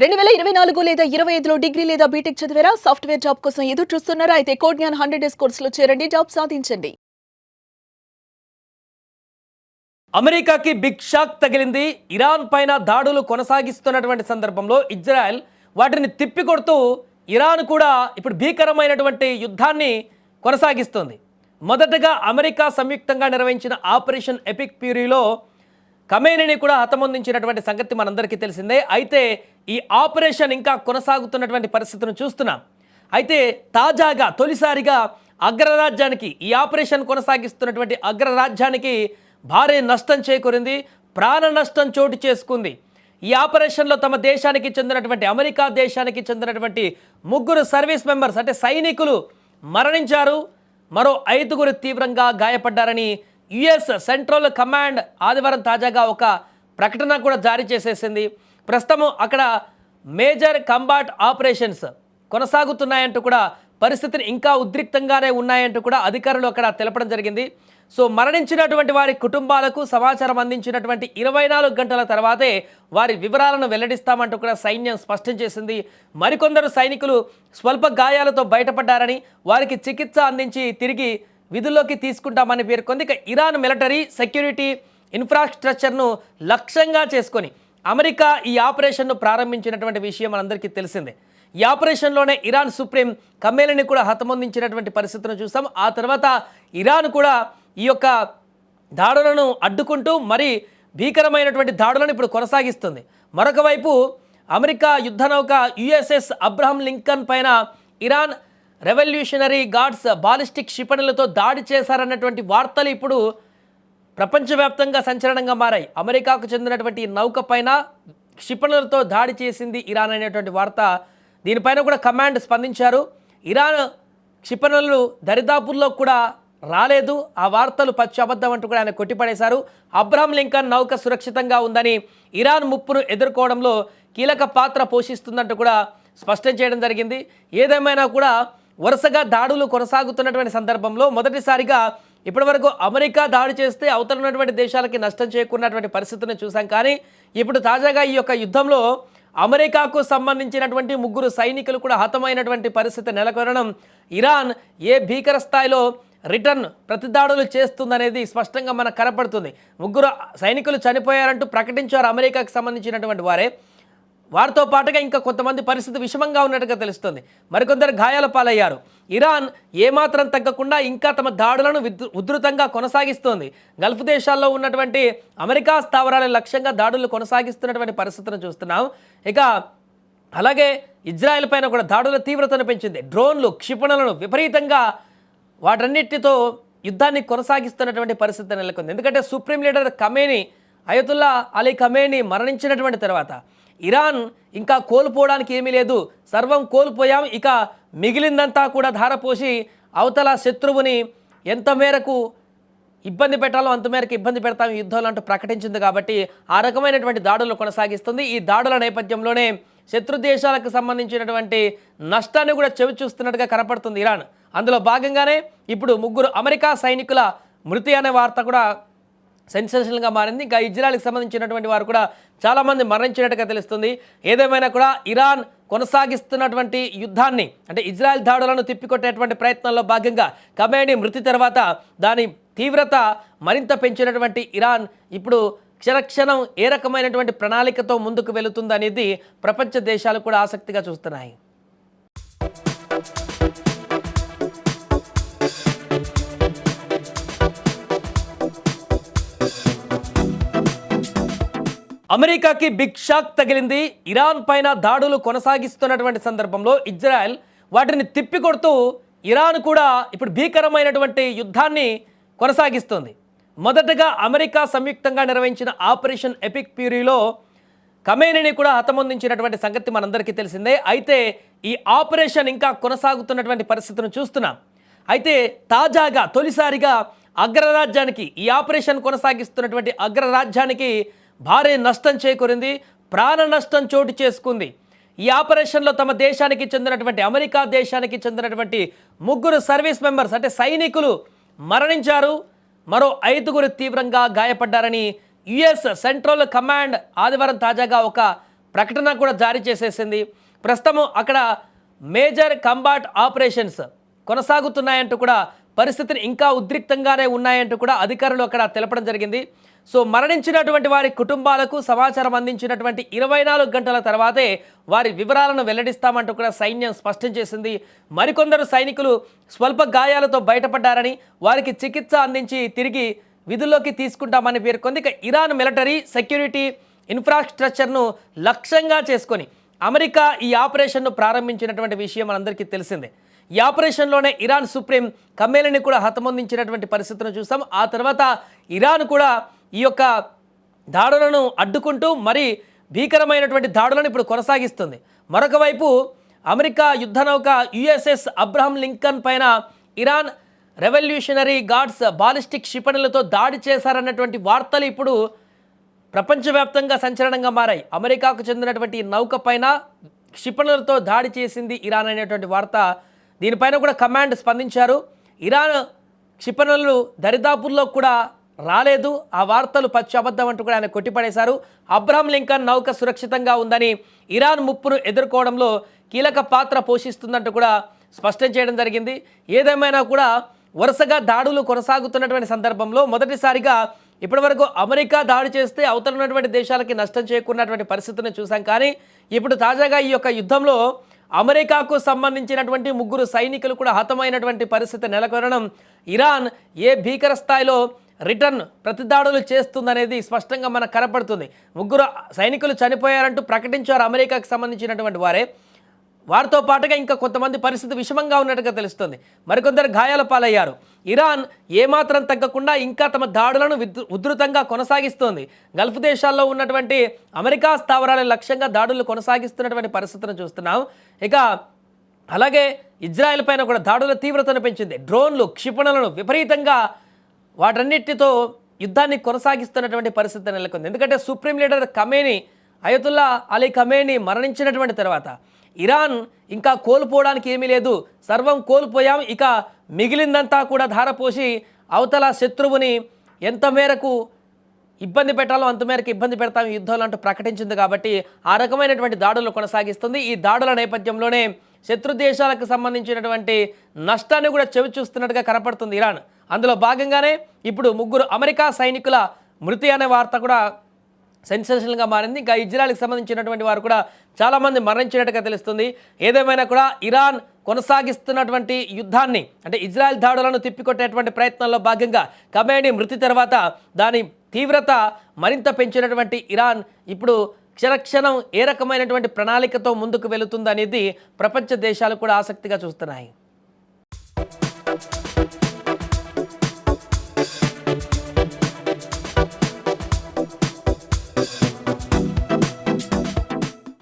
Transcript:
2024 లేదా 25లో డిగ్రీ లేదా బీటెక్ చదివారా? సాఫ్ట్‌వేర్ జాబ్ కోసం ఎదురు చూస్తున్నారా? అయితే కోడ్ జ్ఞాన్ 100 డేస్ కోర్సులో చేరండి, జాబ్ సాధించండి. అమెరికాకి బిగ్ షాక్ తగిలింది. ఇరాన్ పైన దాడులు కొనసాగిస్తున్నటువంటి సందర్భంలో ఇజ్రాయెల్ వాటిని తిప్పికొడుతూ ఇరాన్ కూడా ఇప్పుడు భీకరమైనటువంటి యుద్ధాన్ని కొనసాగిస్తుంది. మొదటగా అమెరికా సంయుక్తంగా నిర్వహించిన ఆపరేషన్ ఎపిక్ ఫ్యూరీలో ఖమేనీని కూడా హతమొందించినటువంటి సంగతి మనందరికీ తెలిసిందే. అయితే ఈ ఆపరేషన్ ఇంకా కొనసాగుతున్నటువంటి పరిస్థితిని చూస్తున్నాం. అయితే తాజాగా తొలిసారిగా అగ్రరాజ్యానికి ఈ ఆపరేషన్ కొనసాగిస్తున్నటువంటి అగ్రరాజ్యానికి భారీ నష్టం చేకూరింది, ప్రాణ నష్టం చోటు చేసుకుంది. ఈ ఆపరేషన్లో తమ దేశానికి చెందినటువంటి అమెరికా దేశానికి చెందినటువంటి 3 సర్వీస్ మెంబర్స్ అంటే సైనికులు మరణించారు, మరో 5 తీవ్రంగా గాయపడ్డారని యుఎస్ సెంట్రల్ కమాండ్ ఆదివారం తాజాగా ఒక ప్రకటన కూడా జారీ చేసేసింది. ప్రస్తుతం అక్కడ మేజర్ కంబాట్ ఆపరేషన్స్ కొనసాగుతున్నాయంటూ కూడా పరిస్థితిని ఇంకా ఉద్రిక్తంగానే ఉన్నాయంటూ కూడా అధికారులు అక్కడ తెలపడం జరిగింది. సో మరణించినటువంటి వారి కుటుంబాలకు సమాచారం అందించినటువంటి 24 గంటల తర్వాతే వారి వివరాలను వెల్లడిస్తామంటూ కూడా సైన్యం స్పష్టం చేసింది. మరికొందరు సైనికులు స్వల్ప గాయాలతో బయటపడ్డారని, వారికి చికిత్స అందించి తిరిగి విధుల్లోకి తీసుకుంటామని పేర్కొంది. ఇక ఇరాన్ మిలిటరీ సెక్యూరిటీ ఇన్ఫ్రాస్ట్రక్చర్ను లక్ష్యంగా చేసుకొని అమెరికా ఈ ఆపరేషన్ను ప్రారంభించినటువంటి విషయం మనందరికీ తెలిసిందే. ఈ ఆపరేషన్లోనే ఇరాన్ సుప్రీం ఖమేనీని కూడా హతమొందించినటువంటి పరిస్థితిని చూసాం. ఆ తర్వాత ఇరాన్ కూడా ఈ యొక్క దాడులను అడ్డుకుంటూ మరి భీకరమైనటువంటి దాడులను ఇప్పుడు కొనసాగిస్తుంది. మరొక వైపు అమెరికా యుద్ధనౌక యుఎస్ఎస్ అబ్రహం లింకన్ పైన ఇరాన్ రెవల్యూషనరీ గార్డ్స్ బాలిస్టిక్ క్షిపణులతో దాడి చేశారన్నటువంటి వార్తలు ఇప్పుడు ప్రపంచవ్యాప్తంగా సంచలనంగా మారాయి. అమెరికాకు చెందినటువంటి నౌక పైన క్షిపణులతో దాడి చేసింది ఇరాన్ అనేటువంటి వార్త. దీనిపైన కూడా కమాండ్ స్పందించారు. ఇరాన్ క్షిపణులు దరిదాపుల్లో కూడా రాలేదు, ఆ వార్తలు పచ్చి అబద్ధం అంటూ కూడా ఆయన కొట్టిపడేశారు. అబ్రహం లింకన్ నౌక సురక్షితంగా ఉందని, ఇరాన్ ముప్పును ఎదుర్కోవడంలో కీలక పాత్ర పోషిస్తుందంటూ కూడా స్పష్టం చేయడం జరిగింది. ఏదేమైనా కూడా వరుసగా దాడులు కొనసాగుతున్నటువంటి సందర్భంలో మొదటిసారిగా ఇప్పటివరకు అమెరికా దాడి చేస్తే అవతల ఉన్నటువంటి దేశాలకి నష్టం చేకూరినటువంటి పరిస్థితిని చూసాం. కానీ ఇప్పుడు తాజాగా ఈ యొక్క యుద్ధంలో అమెరికాకు సంబంధించినటువంటి 3 సైనికులు కూడా హతమైనటువంటి పరిస్థితి నెలకొనడం ఇరాన్ ఏ భీకర స్థాయిలో రిటర్న్ ప్రతిదాడులు చేస్తుందనేది స్పష్టంగా మనకు కనపడుతుంది. 3 సైనికులు చనిపోయారంటూ ప్రకటించారు అమెరికాకు సంబంధించినటువంటి వారే. వారితో పాటుగా ఇంకా కొంతమంది పరిస్థితి విషమంగా ఉన్నట్టుగా తెలుస్తుంది, మరికొందరు గాయాల పాలయ్యారు. ఇరాన్ ఏమాత్రం తగ్గకుండా ఇంకా తమ దాడులను ఉధృతంగా కొనసాగిస్తోంది. గల్ఫ్ దేశాల్లో ఉన్నటువంటి అమెరికా స్థావరాల లక్ష్యంగా దాడులు కొనసాగిస్తున్నటువంటి పరిస్థితిని చూస్తున్నాం. ఇక అలాగే ఇజ్రాయెల్ పైన కూడా దాడుల తీవ్రతను పెంచింది. డ్రోన్లు, క్షిపణులను విపరీతంగా వాటన్నిటితో యుద్ధాన్ని కొనసాగిస్తున్నటువంటి పరిస్థితి నెలకొంది. ఎందుకంటే supreme leader Khamenei, Ayatollah Ali Khamenei మరణించినటువంటి తర్వాత ఇరాన్ ఇంకా కోల్పోవడానికి ఏమీ లేదు, సర్వం కోల్పోయాం, ఇక మిగిలిందంతా కూడా ధారపోసి అవతల శత్రువుని ఎంత మేరకు ఇబ్బంది పెట్టాలో అంత మేరకు ఇబ్బంది పెడతాం యుద్ధంలో అంటూ ప్రకటించింది. కాబట్టి ఆ రకమైనటువంటి దాడులు కొనసాగిస్తుంది. ఈ దాడుల నేపథ్యంలోనే శత్రు దేశాలకు సంబంధించినటువంటి నష్టాన్ని కూడా చెవి చూస్తున్నట్టుగా కనపడుతుంది ఇరాన్. అందులో భాగంగానే ఇప్పుడు 3 అమెరికా సైనికుల మృతి అనే వార్త కూడా సెన్సేషనల్గా మారింది. ఇంకా ఇజ్రాయెల్కి సంబంధించినటువంటి వారు కూడా చాలామంది మరణించినట్టుగా తెలుస్తుంది. ఏదేమైనా కూడా ఇరాన్ కొనసాగిస్తున్నటువంటి యుద్ధాన్ని అంటే ఇజ్రాయెల్ దాడులను తిప్పికొట్టేటువంటి ప్రయత్నంలో భాగంగా ఖమేనీ మృతి తర్వాత దాని తీవ్రత మరింత పెంచినటువంటి ఇరాన్ ఇప్పుడు క్షణక్షణం ఏ రకమైనటువంటి ప్రణాళికతో ముందుకు వెళుతుందనేది ప్రపంచ దేశాలు కూడా ఆసక్తిగా చూస్తున్నాయి. అమెరికాకి బిగ్ షాక్ తగిలింది. ఇరాన్ పైన దాడులు కొనసాగిస్తున్నటువంటి సందర్భంలో ఇజ్రాయెల్ వాటిని తిప్పికొడుతూ ఇరాన్ కూడా ఇప్పుడు భీకరమైనటువంటి యుద్ధాన్ని కొనసాగిస్తుంది. మొదటగా అమెరికా సంయుక్తంగా నిర్వహించిన ఆపరేషన్ ఎపిక్ ఫ్యూరీలో ఖమేనీని కూడా హతమొందించినటువంటి సంగతి మనందరికీ తెలిసిందే. అయితే ఈ ఆపరేషన్ ఇంకా కొనసాగుతున్నటువంటి పరిస్థితిని చూస్తున్నాం. అయితే తాజాగా తొలిసారిగా అగ్రరాజ్యానికి ఈ ఆపరేషన్ కొనసాగిస్తున్నటువంటి అగ్రరాజ్యానికి భారీ నష్టం చేకూరింది, ప్రాణ నష్టం చోటు చేసుకుంది. ఈ ఆపరేషన్లో తమ దేశానికి చెందినటువంటి అమెరికా దేశానికి చెందినటువంటి 3 సర్వీస్ మెంబర్స్ అంటే సైనికులు మరణించారు, మరో 5 తీవ్రంగా గాయపడ్డారని యుఎస్ సెంట్రల్ కమాండ్ ఆదివారం తాజాగా ఒక ప్రకటన కూడా జారీ చేసేసింది. ప్రస్తుతం అక్కడ మేజర్ కంబాట్ ఆపరేషన్స్ కొనసాగుతున్నాయంటూ కూడా, పరిస్థితిని ఇంకా ఉద్రిక్తంగానే ఉన్నాయంటూ కూడా అధికారులు అక్కడ తెలపడం జరిగింది. సో మరణించినటువంటి వారి కుటుంబాలకు సమాచారం అందించినటువంటి 24 గంటల తర్వాతే వారి వివరాలను వెల్లడిస్తామంటూ కూడా సైన్యం స్పష్టం చేసింది. మరికొందరు సైనికులు స్వల్ప గాయాలతో బయటపడ్డారని, వారికి చికిత్స అందించి తిరిగి విధుల్లోకి తీసుకుంటామని పేర్కొంది. ఇక ఇరాన్ మిలిటరీ సెక్యూరిటీ ఇన్ఫ్రాస్ట్రక్చర్ను లక్ష్యంగా చేసుకొని అమెరికా ఈ ఆపరేషన్ను ప్రారంభించినటువంటి విషయం మనందరికీ తెలిసిందే. ఈ ఆపరేషన్లోనే ఇరాన్ సుప్రీం ఖమేనీని కూడా హతమొందించినటువంటి పరిస్థితిని చూసాం. ఆ తర్వాత ఇరాన్ కూడా ఈ యొక్క దాడులను అడ్డుకుంటూ మరి భీకరమైనటువంటి దాడులను ఇప్పుడు కొనసాగిస్తుంది. మరొక వైపు అమెరికా యుద్ధ నౌక యుఎస్ఎస్ అబ్రహం లింకన్ పైన ఇరాన్ రెవల్యూషనరీ గార్డ్స్ బాలిస్టిక్ క్షిపణులతో దాడి చేశారన్నటువంటి వార్తలు ఇప్పుడు ప్రపంచవ్యాప్తంగా సంచలనంగా మారాయి. అమెరికాకు చెందినటువంటి నౌక పైన క్షిపణులతో దాడి చేసింది ఇరాన్ అనేటువంటి వార్త. దీనిపైన కూడా కమాండ్ స్పందించారు. ఇరాన్ క్షిపణులు దరిదాపుల్లో కూడా రాలేదు, ఆ వార్తలు పచ్చి అబద్ధం అంటూ కూడా ఆయన కొట్టిపడేశారు. అబ్రహం లింకన్ నౌక సురక్షితంగా ఉందని, ఇరాన్ ముప్పును ఎదుర్కోవడంలో కీలక పాత్ర పోషిస్తుందంటూ కూడా స్పష్టం చేయడం జరిగింది. ఏదేమైనా కూడా వరుసగా దాడులు కొనసాగుతున్నటువంటి సందర్భంలో మొదటిసారిగా ఇప్పటివరకు అమెరికా దాడి చేస్తే అవతల ఉన్నటువంటి దేశాలకి నష్టం చేకూరినటువంటి పరిస్థితిని చూసాం. కానీ ఇప్పుడు తాజాగా ఈ యొక్క యుద్ధంలో అమెరికాకు సంబంధించినటువంటి 3 సైనికులు కూడా హతమైనటువంటి పరిస్థితి నెలకొనడం, ఇరాన్ ఏ భీకర స్థాయిలో రిటర్న్ ప్రతిదాడులు చేస్తుందనేది స్పష్టంగా మనకు కనపడుతుంది. 3 సైనికులు చనిపోయారంటూ ప్రకటించారు అమెరికాకు సంబంధించినటువంటి వారే. వారితో పాటుగా ఇంకా కొంతమంది పరిస్థితి విషమంగా ఉన్నట్టుగా తెలుస్తుంది. మరికొందరు గాయాల పాలయ్యారు. ఇరాన్ ఏమాత్రం తగ్గకుండా ఇంకా తమ దాడులను ఉధృతంగా కొనసాగిస్తోంది. గల్ఫ్ దేశాల్లో ఉన్నటువంటి అమెరికా స్థావరాల లక్ష్యంగా దాడులు కొనసాగిస్తున్నటువంటి పరిస్థితిని చూస్తున్నాం. ఇక అలాగే ఇజ్రాయెల్ పైన కూడా దాడుల తీవ్రతను పెంచింది. డ్రోన్లు, క్షిపణులను విపరీతంగా వాటన్నిటితో యుద్ధాన్ని కొనసాగిస్తున్నటువంటి పరిస్థితి నెలకొంది. ఎందుకంటే supreme leader Khamenei, Ayatollah Ali Khamenei మరణించినటువంటి తర్వాత ఇరాన్ ఇంకా కోల్పోవడానికి ఏమీ లేదు, సర్వం కోల్పోయాం, ఇక మిగిలిందంతా కూడా ధారపోసి అవతల శత్రువుని ఎంత మేరకు ఇబ్బంది పెట్టాలో అంత మేరకు ఇబ్బంది పెడతాం ఈ యుద్ధంలో అంటూ ప్రకటించింది. కాబట్టి ఆ రకమైనటువంటి దాడులు కొనసాగిస్తుంది. ఈ దాడుల నేపథ్యంలోనే శత్రు దేశాలకు సంబంధించినటువంటి నష్టాన్ని కూడా చెవి చూస్తున్నట్టుగా కనపడుతుంది ఇరాన్. అందులో భాగంగానే ఇప్పుడు 3 అమెరికా సైనికుల మృతి అనే వార్త కూడా సెన్సేషనల్గా మారింది. ఇంకా ఇజ్రాయెల్కి సంబంధించినటువంటి వారు కూడా చాలామంది మరణించినట్టుగా తెలుస్తుంది. ఏదేమైనా కూడా ఇరాన్ కొనసాగిస్తున్నటువంటి యుద్ధాన్ని, అంటే ఇజ్రాయెల్ దాడులను తిప్పికొట్టేటువంటి ప్రయత్నంలో భాగంగా ఖమేనీ మృతి తర్వాత దాని తీవ్రత మరింత పెంచినటువంటి ఇరాన్ ఇప్పుడు క్షణక్షణం ఏ రకమైనటువంటి ప్రణాళికతో ముందుకు వెళుతుందనేది ప్రపంచ దేశాలు కూడా ఆసక్తిగా చూస్తున్నాయి.